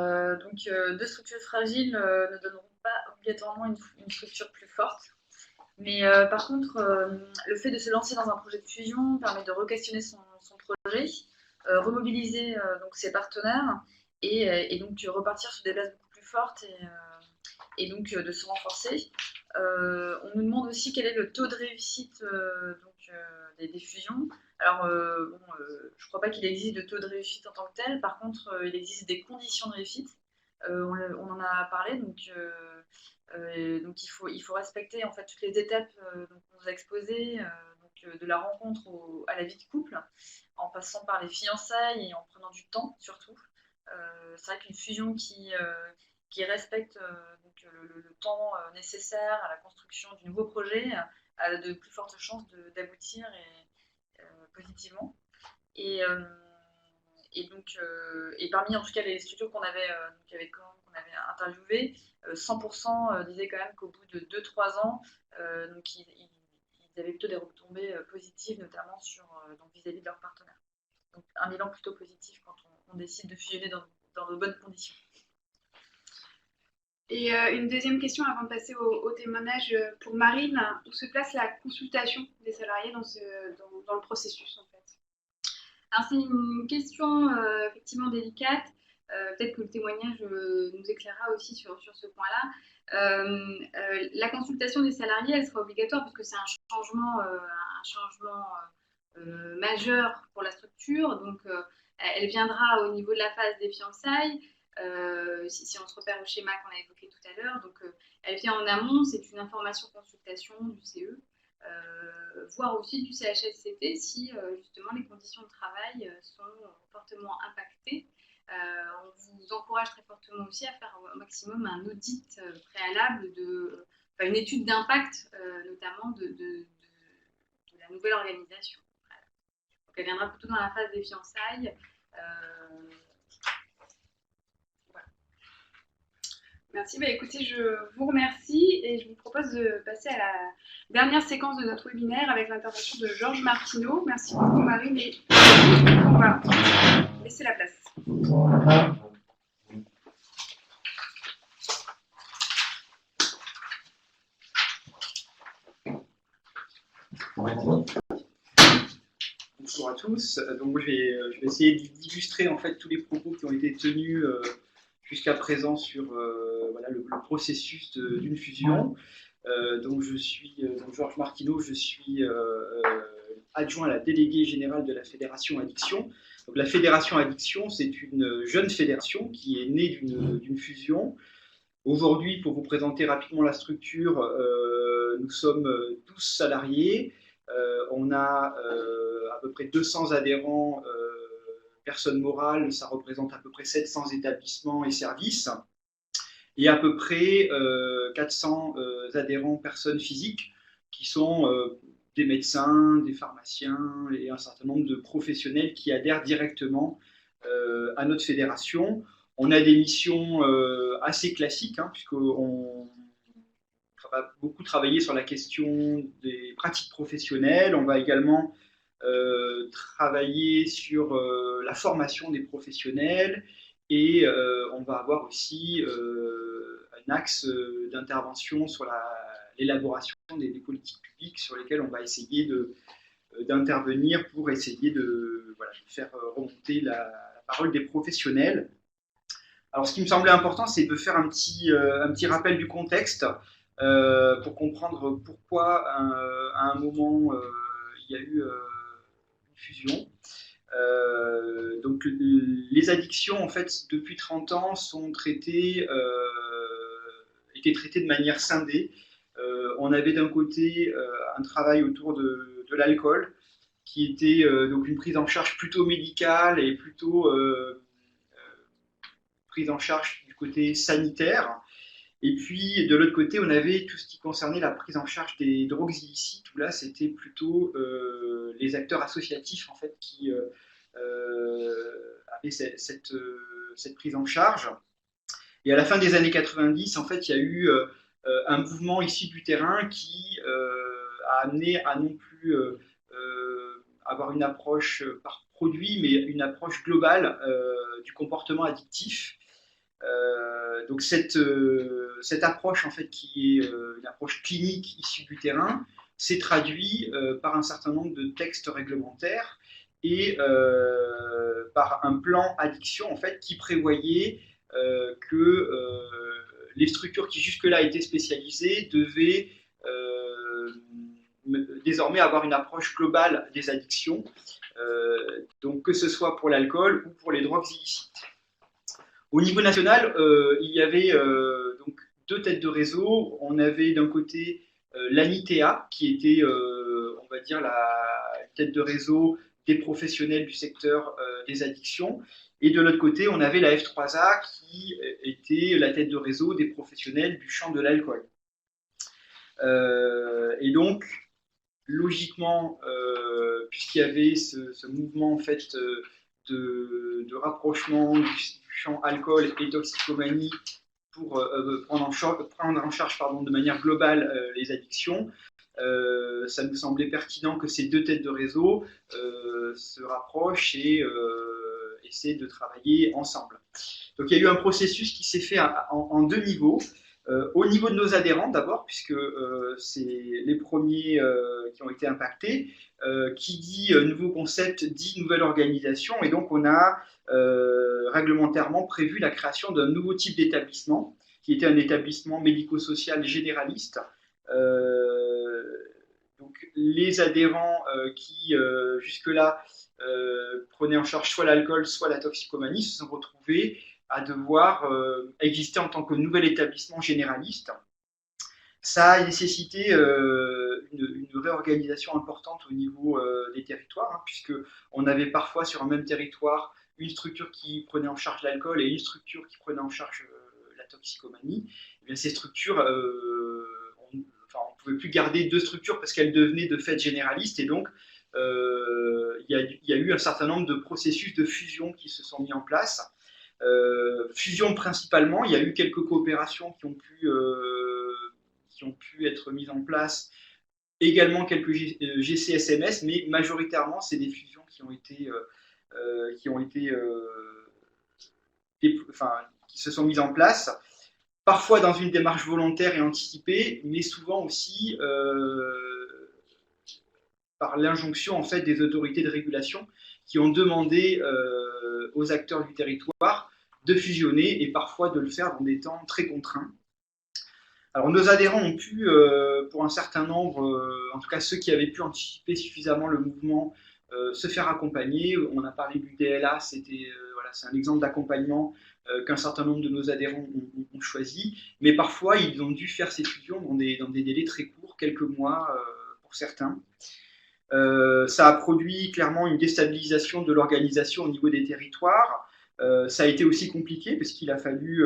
deux structures fragiles ne donneront pas obligatoirement une structure plus forte. Mais par contre, le fait de se lancer dans un projet de fusion permet de re-questionner son projet, remobiliser donc ses partenaires et donc repartir sur des bases beaucoup plus fortes et donc de se renforcer. On nous demande aussi quel est le taux de réussite des fusions. Alors, je ne crois pas qu'il existe de taux de réussite en tant que tel. Par contre, il existe des conditions de réussite. On en a parlé, donc il faut respecter en fait toutes les étapes qu'on vous a exposées, de la rencontre à la vie de couple, en passant par les fiançailles et en prenant du temps surtout. C'est vrai qu'une fusion qui respecte le temps nécessaire à la construction du nouveau projet a de plus fortes chances d'aboutir positivement. Et parmi en tout cas les structures qu'on avait interviewées, 100% disaient quand même qu'au bout de 2-3 ans, ils avaient plutôt des retombées positives, notamment vis-à-vis de leurs partenaires. Donc un bilan plutôt positif quand on décide de fusionner dans de bonnes conditions. Et une deuxième question avant de passer au témoignage pour Marine, où se place la consultation des salariés dans le processus en fait? Alors c'est une question effectivement délicate, peut-être que le témoignage nous éclairera aussi sur ce point-là. La consultation des salariés, elle sera obligatoire parce que c'est un changement majeur pour la structure, donc elle viendra au niveau de la phase des fiançailles. Si on se repère au schéma qu'on a évoqué tout à l'heure, donc elle vient en amont, c'est une information consultation du CE, voire aussi du CHSCT si justement les conditions de travail sont fortement impactées. On vous encourage très fortement aussi à faire au maximum un audit préalable, une étude d'impact notamment de la nouvelle organisation. Voilà. Donc elle viendra plutôt dans la phase des fiançailles. Merci. Écoutez, je vous remercie et je vous propose de passer à la dernière séquence de notre webinaire avec l'intervention de Georges Martineau. Merci beaucoup Marine et on va laisser la place. Bonjour à tous. Donc je vais essayer d'illustrer en fait tous les propos qui ont été tenus jusqu'à présent sur le processus d'une fusion. Donc je suis Georges Martineau, je suis adjoint à la déléguée générale de la Fédération Addiction. Donc la Fédération Addiction, c'est une jeune fédération qui est née d'une fusion. Aujourd'hui, pour vous présenter rapidement la structure, nous sommes 12 salariés. On a à peu près 200 adhérents, personnes morales, ça représente à peu près 700 établissements et services, et à peu près 400 adhérents, personnes physiques, qui sont des médecins, des pharmaciens et un certain nombre de professionnels qui adhèrent directement à notre fédération. On a des missions assez classiques, puisqu'on va beaucoup travailler sur la question des pratiques professionnelles. On va également travailler sur la formation des professionnels et on va avoir aussi un axe d'intervention sur l'élaboration des politiques publiques sur lesquelles on va essayer d'intervenir pour essayer de faire remonter la parole des professionnels. Alors, ce qui me semblait important, c'est de faire un petit rappel du contexte pour comprendre pourquoi, à un moment, il y a eu une fusion. Donc les addictions, en fait, depuis 30 ans, étaient traitées de manière scindée. On avait d'un côté un travail autour de l'alcool, qui était donc une prise en charge plutôt médicale et plutôt prise en charge du côté sanitaire. Et puis de l'autre côté, on avait tout ce qui concernait la prise en charge des drogues illicites, où là c'était plutôt les acteurs associatifs en fait qui avaient cette prise en charge. Et à la fin des années 90, en fait, il y a eu un mouvement ici du terrain qui a amené à non plus avoir une approche par produit, mais une approche globale du comportement addictif. Donc cette approche en fait qui est une approche clinique issue du terrain s'est traduite par un certain nombre de textes réglementaires et par un plan addiction en fait qui prévoyait que les structures qui jusque-là étaient spécialisées devaient désormais avoir une approche globale des addictions, donc que ce soit pour l'alcool ou pour les drogues illicites. Au niveau national, il y avait donc deux têtes de réseau. On avait d'un côté l'ANITEA, qui était, on va dire, la tête de réseau des professionnels du secteur des addictions. Et de l'autre côté, on avait la F3A, qui était la tête de réseau des professionnels du champ de l'alcool. Et donc, logiquement, puisqu'il y avait ce mouvement en fait de rapprochement du champ alcool et toxicomanie pour prendre en charge de manière globale les addictions, ça nous semblait pertinent que ces deux têtes de réseau se rapprochent et essaient de travailler ensemble. Donc il y a eu un processus qui s'est fait en deux niveaux. Au niveau de nos adhérents d'abord, puisque c'est les premiers qui ont été impactés, qui dit nouveau concept dit nouvelle organisation, et donc on a réglementairement prévu la création d'un nouveau type d'établissement, qui était un établissement médico-social généraliste. Donc les adhérents qui jusque-là prenaient en charge soit l'alcool, soit la toxicomanie, se sont retrouvés à devoir exister en tant que nouvel établissement généraliste. Ça a nécessité une réorganisation importante au niveau des territoires, hein, puisqu'on avait parfois sur un même territoire une structure qui prenait en charge l'alcool et une structure qui prenait en charge la toxicomanie. Et bien, ces structures, on ne pouvait plus garder deux structures parce qu'elles devenaient de fait généralistes, et donc il y a eu un certain nombre de processus de fusion qui se sont mis en place. Fusion principalement, il y a eu quelques coopérations qui ont pu être mises en place, également quelques GCSMS, mais majoritairement c'est des fusions qui se sont mises en place, parfois dans une démarche volontaire et anticipée, mais souvent aussi par l'injonction en fait des autorités de régulation qui ont demandé aux acteurs du territoire de fusionner et parfois de le faire dans des temps très contraints. Alors nos adhérents ont pu, pour un certain nombre, en tout cas ceux qui avaient pu anticiper suffisamment le mouvement, se faire accompagner. On a parlé du DLA, c'est un exemple d'accompagnement qu'un certain nombre de nos adhérents ont choisi, mais parfois ils ont dû faire ces fusions dans des délais très courts, quelques mois pour certains. Ça a produit clairement une déstabilisation de l'organisation au niveau des territoires. Ça a été aussi compliqué parce qu'il a fallu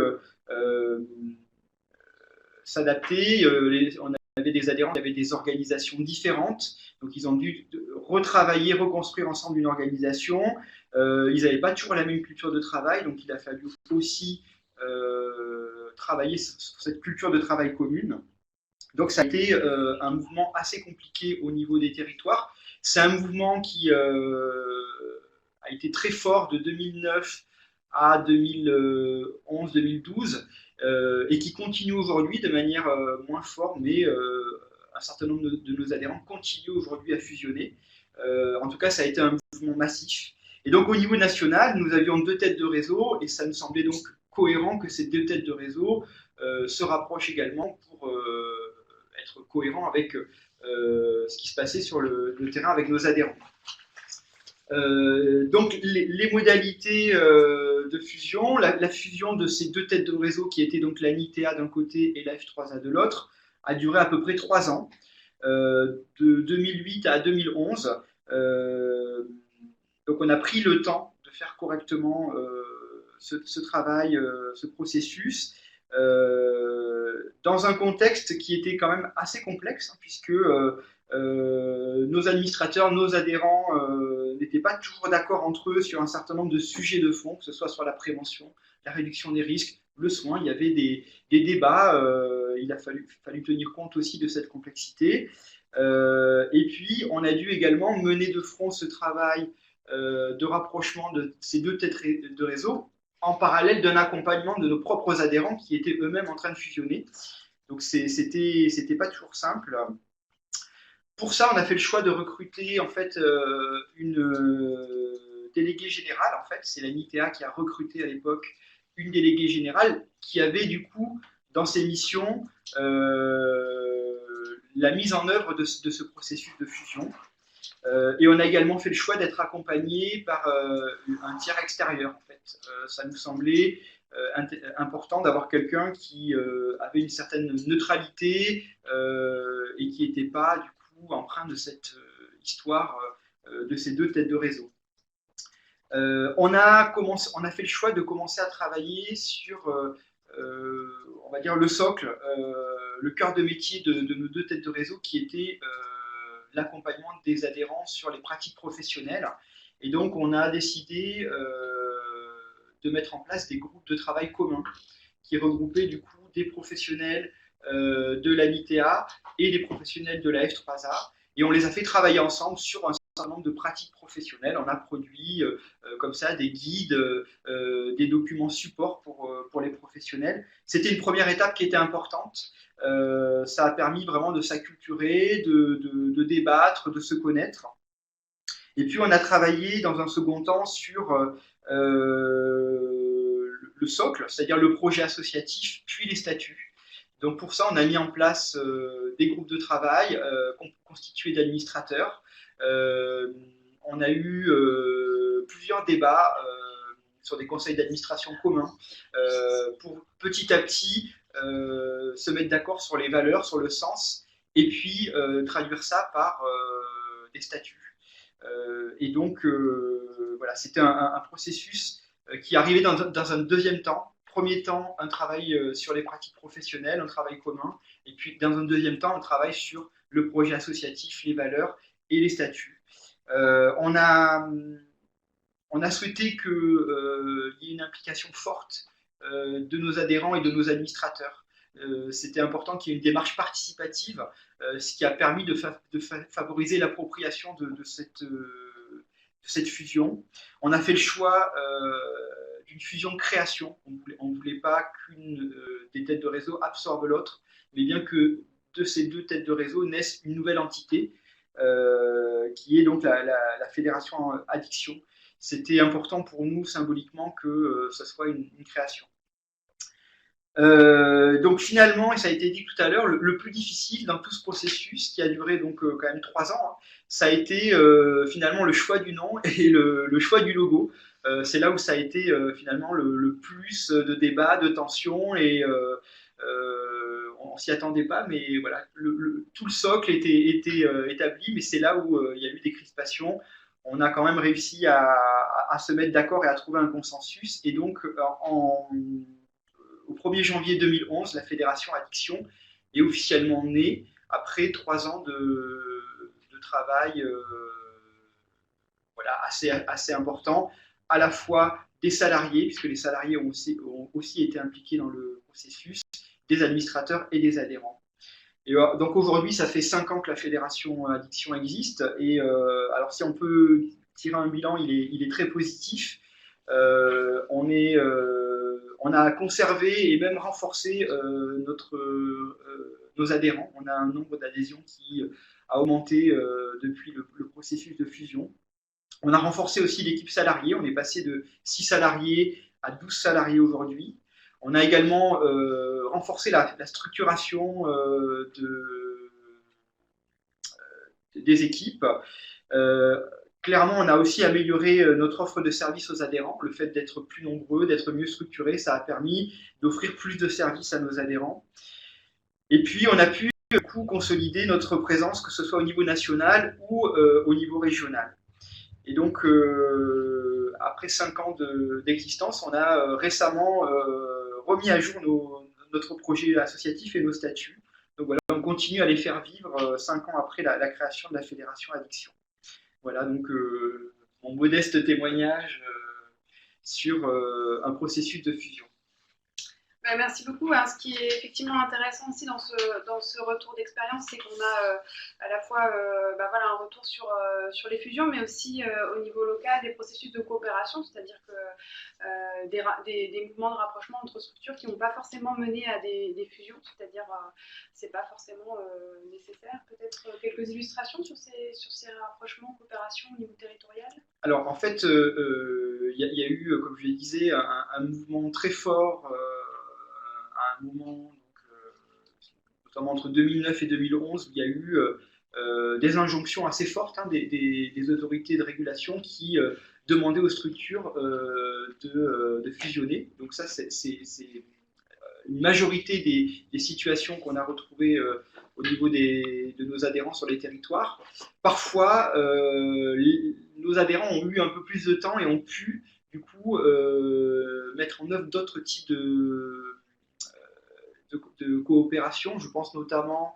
s'adapter. On avait des adhérents qui avaient des organisations différentes, donc ils ont dû retravailler, reconstruire ensemble une organisation. Ils n'avaient pas toujours la même culture de travail, donc il a fallu aussi travailler sur cette culture de travail commune. Donc ça a été un mouvement assez compliqué au niveau des territoires. C'est un mouvement qui a été très fort de 2009 à 2011-2012 et qui continue aujourd'hui de manière moins forte, mais un certain nombre de nos adhérents continuent aujourd'hui à fusionner. En tout cas, ça a été un mouvement massif. Et donc au niveau national, nous avions deux têtes de réseau et ça nous semblait donc cohérent que ces deux têtes de réseau se rapprochent également pour être cohérent avec ce qui se passait sur le terrain avec nos adhérents. Donc les modalités de fusion, la fusion de ces deux têtes de réseau qui étaient donc la NITEA d'un côté et la F3A de l'autre a duré à peu près 3 ans, de 2008 à 2011. Donc on a pris le temps de faire correctement ce travail, ce processus, dans un contexte qui était quand même assez complexe, hein, puisque nos administrateurs, nos adhérents n'étaient pas toujours d'accord entre eux sur un certain nombre de sujets de fond, que ce soit sur la prévention, la réduction des risques, le soin. Il y avait des débats, il a fallu tenir compte aussi de cette complexité. Et puis, on a dû également mener de front ce travail de rapprochement de ces deux têtes de réseau, en parallèle d'un accompagnement de nos propres adhérents qui étaient eux-mêmes en train de fusionner. Donc, c'était pas toujours simple. Pour ça, on a fait le choix de recruter en fait une déléguée générale. En fait, c'est la NITEA qui a recruté à l'époque une déléguée générale qui avait du coup dans ses missions la mise en œuvre de ce processus de fusion. Et on a également fait le choix d'être accompagné par un tiers extérieur. En fait, ça nous semblait important d'avoir quelqu'un qui avait une certaine neutralité et qui n'était pas du coup empreint de cette histoire de ces deux têtes de réseau. On a fait le choix de commencer à travailler sur, on va dire, le socle, le cœur de métier de nos deux têtes de réseau, qui était l'accompagnement des adhérents sur les pratiques professionnelles. Et donc, on a décidé de mettre en place des groupes de travail communs qui regroupaient du coup des professionnels de la NITEA et des professionnels de la F3A. Et on les a fait travailler ensemble sur un certain nombre de pratiques professionnelles. On a produit comme ça des guides, des documents support pour les professionnels. C'était une première étape qui était importante. Ça a permis vraiment de s'acculturer, de débattre, de se connaître. Et puis on a travaillé dans un second temps sur le socle, c'est-à-dire le projet associatif, puis les statuts. Donc pour ça, on a mis en place des groupes de travail constitués d'administrateurs. On a eu plusieurs débats sur des conseils d'administration communs pour petit à petit se mettre d'accord sur les valeurs, sur le sens, et puis traduire ça par des statuts. Et donc, voilà, c'était un processus qui arrivait dans un deuxième temps. Premier temps, un travail sur les pratiques professionnelles, un travail commun, et puis dans un deuxième temps, un travail sur le projet associatif, les valeurs et les statuts. On a souhaité qu'il y ait une implication forte de nos adhérents et de nos administrateurs. C'était important qu'il y ait une démarche participative, ce qui a permis de favoriser l'appropriation de cette fusion. On a fait le choix d'une fusion de création. On ne voulait pas qu'une des têtes de réseau absorbe l'autre, mais bien que de ces deux têtes de réseau naisse une nouvelle entité, qui est donc la Fédération Addiction. C'était important pour nous symboliquement que ce soit une création. Donc finalement, et ça a été dit tout à l'heure, le plus difficile dans tout ce processus qui a duré donc quand même 3 ans, hein, ça a été finalement le choix du nom et le choix du logo. C'est là où ça a été finalement le plus de débats, de tensions, et on s'y attendait pas, mais voilà, tout le socle était établi, mais c'est là où il y a eu des crispations. On a quand même réussi à se mettre d'accord et à trouver un consensus, et donc au 1er janvier 2011, la Fédération Addiction est officiellement née après 3 ans de travail voilà, assez important, à la fois des salariés, puisque les salariés ont aussi été impliqués dans le processus, des administrateurs et des adhérents. Et donc aujourd'hui, ça fait 5 ans que la Fédération Addiction existe, et alors si on peut tirer un bilan, il est très positif. On a conservé et même renforcé nos adhérents. On a un nombre d'adhésions qui a augmenté depuis le processus de fusion. On a renforcé aussi l'équipe salariée. On est passé de 6 salariés à 12 salariés aujourd'hui. On a également renforcé la structuration des équipes. Clairement, on a aussi amélioré notre offre de services aux adhérents. Le fait d'être plus nombreux, d'être mieux structuré, ça a permis d'offrir plus de services à nos adhérents. Et puis, on a pu du coup consolider notre présence, que ce soit au niveau national ou au niveau régional. Et donc, après 5 ans d'existence, on a récemment remis à jour notre projet associatif et nos statuts. Donc voilà, on continue à les faire vivre 5 ans après la création de la Fédération Addiction. Voilà, donc mon modeste témoignage sur un processus de fusion. Merci beaucoup. Ce qui est effectivement intéressant aussi dans ce retour d'expérience, c'est qu'on a à la fois voilà, un retour sur les fusions, mais aussi au niveau local des processus de coopération, c'est-à-dire que des mouvements de rapprochement entre structures qui n'ont pas forcément mené à des fusions, c'est-à-dire c'est pas forcément nécessaire. Peut-être quelques illustrations sur ces rapprochements, coopérations au niveau territorial. Alors en fait, il y a eu, comme je le disais, un mouvement très fort à un moment, donc, notamment entre 2009 et 2011, où il y a eu des injonctions assez fortes des autorités de régulation qui demandaient aux structures de fusionner. Donc ça, c'est une majorité des situations qu'on a retrouvées au niveau de nos adhérents sur les territoires. Parfois, nos adhérents ont eu un peu plus de temps et ont pu, du coup, mettre en œuvre d'autres types de coopération. Je pense notamment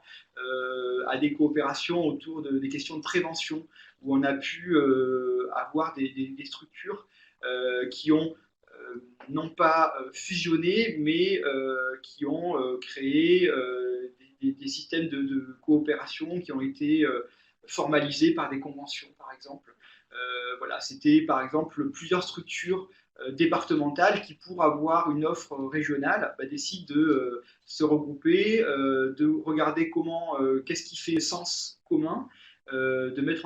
à des coopérations autour des questions de prévention, où on a pu avoir des structures qui ont non pas fusionné, mais qui ont créé des systèmes de coopération qui ont été formalisés par des conventions, par exemple. Voilà, c'était par exemple plusieurs structures départementales qui, pour avoir une offre régionale, décident de se regrouper, de regarder qu'est-ce qui fait sens commun, de mettre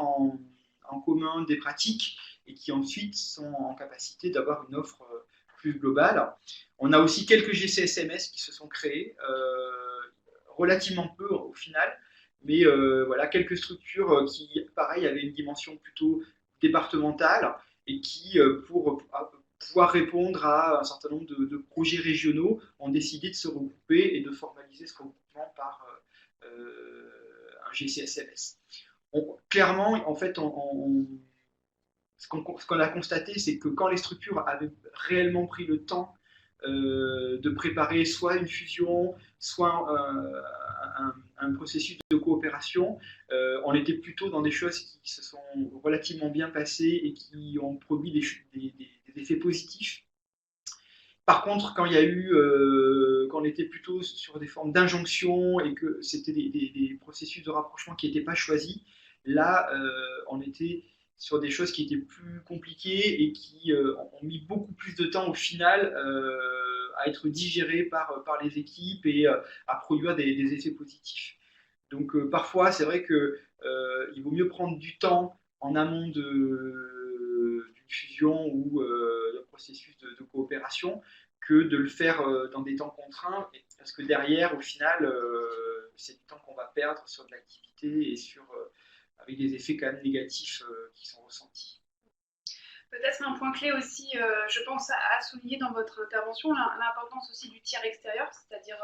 en commun des pratiques et qui ensuite sont en capacité d'avoir une offre plus globale. On a aussi quelques GCSMS qui se sont créés, relativement peu au final, mais voilà, quelques structures qui, pareil, avaient une dimension plutôt départementale et qui, pour pouvoir répondre à un certain nombre de projets régionaux, ont décidé de se regrouper et de formaliser ce regroupement par un GCSMS. Clairement, en fait, ce qu'on a constaté, c'est que quand les structures avaient réellement pris le temps de préparer soit une fusion, soit un processus de coopération, on était plutôt dans des choses qui se sont relativement bien passées et qui ont produit des effets positifs. Par contre, quand on était plutôt sur des formes d'injonction et que c'était des processus de rapprochement qui n'étaient pas choisis, là, on était sur des choses qui étaient plus compliquées et qui ont mis beaucoup plus de temps au final à être digérées par les équipes et à produire des effets positifs. Donc parfois, c'est vrai qu'il vaut mieux prendre du temps en amont d'une fusion ou d'un processus de coopération que de le faire dans des temps contraints, parce que derrière, au final, c'est du temps qu'on va perdre sur de l'activité et avec des effets quand même négatifs qui sont ressentis. Peut-être un point clé aussi, je pense, à souligner dans votre intervention, l'importance aussi du tiers extérieur, c'est-à-dire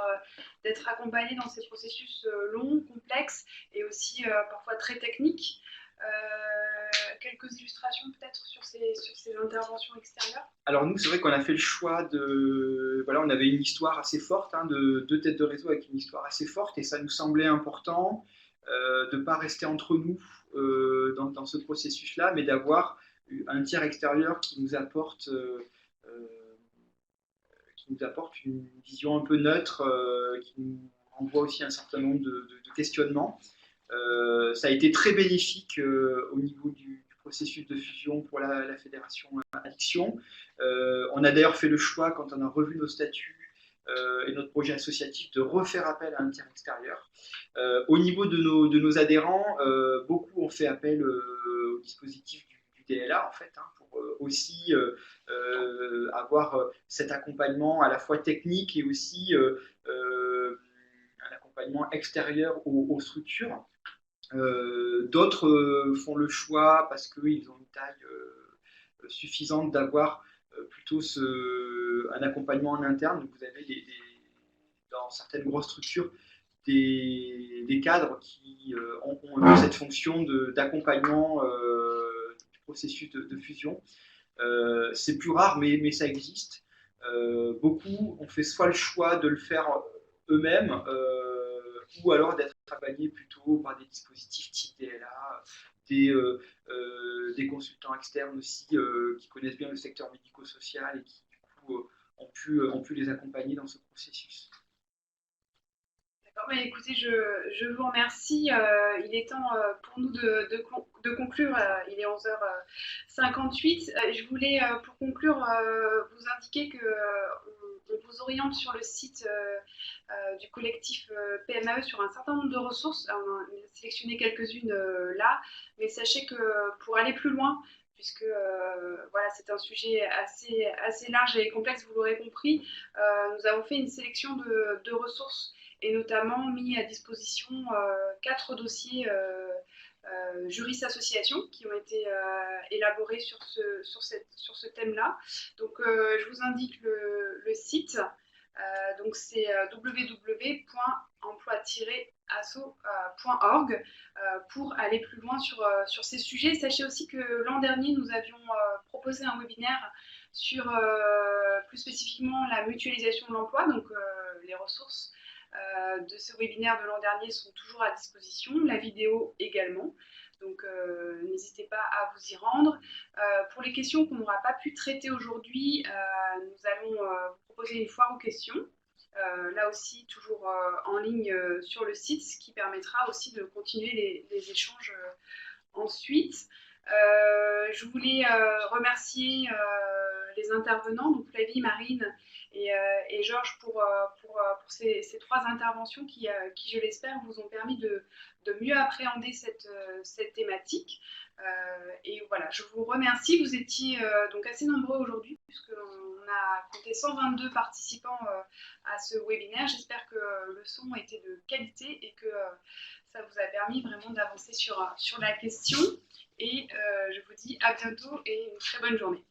d'être accompagné dans ces processus longs, complexes et aussi parfois très techniques. Quelques illustrations peut-être sur ces interventions extérieures. Alors nous, c'est vrai qu'on a fait le choix voilà, on avait une histoire assez forte, de 2 têtes de réseau avec une histoire assez forte, et ça nous semblait important de ne pas rester entre nous dans ce processus-là, mais d'avoir un tiers extérieur qui nous apporte une vision un peu neutre, qui nous renvoie aussi un certain nombre de questionnements. Ça a été très bénéfique au niveau du processus de fusion pour la Fédération Addiction. On a d'ailleurs fait le choix, quand on a revu nos statuts et notre projet associatif, de refaire appel à un tiers extérieur. Au niveau de nos adhérents, beaucoup ont fait appel au dispositif du DLA, en fait, pour aussi avoir cet accompagnement à la fois technique et aussi un accompagnement extérieur aux structures. D'autres font le choix parce qu'ils ont une taille suffisante d'avoir plutôt un accompagnement en interne. Donc vous avez dans certaines grosses structures des cadres qui ont eu cette fonction d'accompagnement du processus de fusion. C'est plus rare, mais ça existe. Beaucoup ont fait soit le choix de le faire eux-mêmes, ou alors d'être accompagnés plutôt par des dispositifs type DLA, des consultants externes aussi qui connaissent bien le secteur médico-social et qui du coup ont pu les accompagner dans ce processus. Mais écoutez, je vous remercie. Il est temps pour nous de conclure. Il est 11h58. Je voulais, pour conclure, vous indiquer qu'on vous oriente sur le site du collectif PMAE sur un certain nombre de ressources. On a sélectionné quelques-unes là, mais sachez que pour aller plus loin, puisque voilà, c'est un sujet assez large et complexe, vous l'aurez compris, nous avons fait une sélection de ressources et notamment mis à disposition 4 dossiers juristes associations qui ont été élaborés sur ce thème-là. Donc je vous indique le site. Donc c'est www.emploi-asso.org pour aller plus loin sur ces sujets. Sachez aussi que l'an dernier, nous avions proposé un webinaire sur plus spécifiquement la mutualisation de l'emploi, donc les ressources de ce webinaire de l'an dernier sont toujours à disposition, la vidéo également. Donc n'hésitez pas à vous y rendre. Pour les questions qu'on n'aura pas pu traiter aujourd'hui, nous allons vous proposer une foire aux questions. Là aussi, toujours en ligne sur le site, ce qui permettra aussi de continuer les échanges ensuite. Je voulais remercier les intervenants, donc Flavie, Marine et Georges pour ces 3 interventions qui, je l'espère, vous ont permis de mieux appréhender cette thématique. Et voilà, je vous remercie. Vous étiez donc assez nombreux aujourd'hui, puisqu'on a compté 122 participants à ce webinaire. J'espère que le son était de qualité et que ça vous a permis vraiment d'avancer sur la question. Et je vous dis à bientôt et une très bonne journée.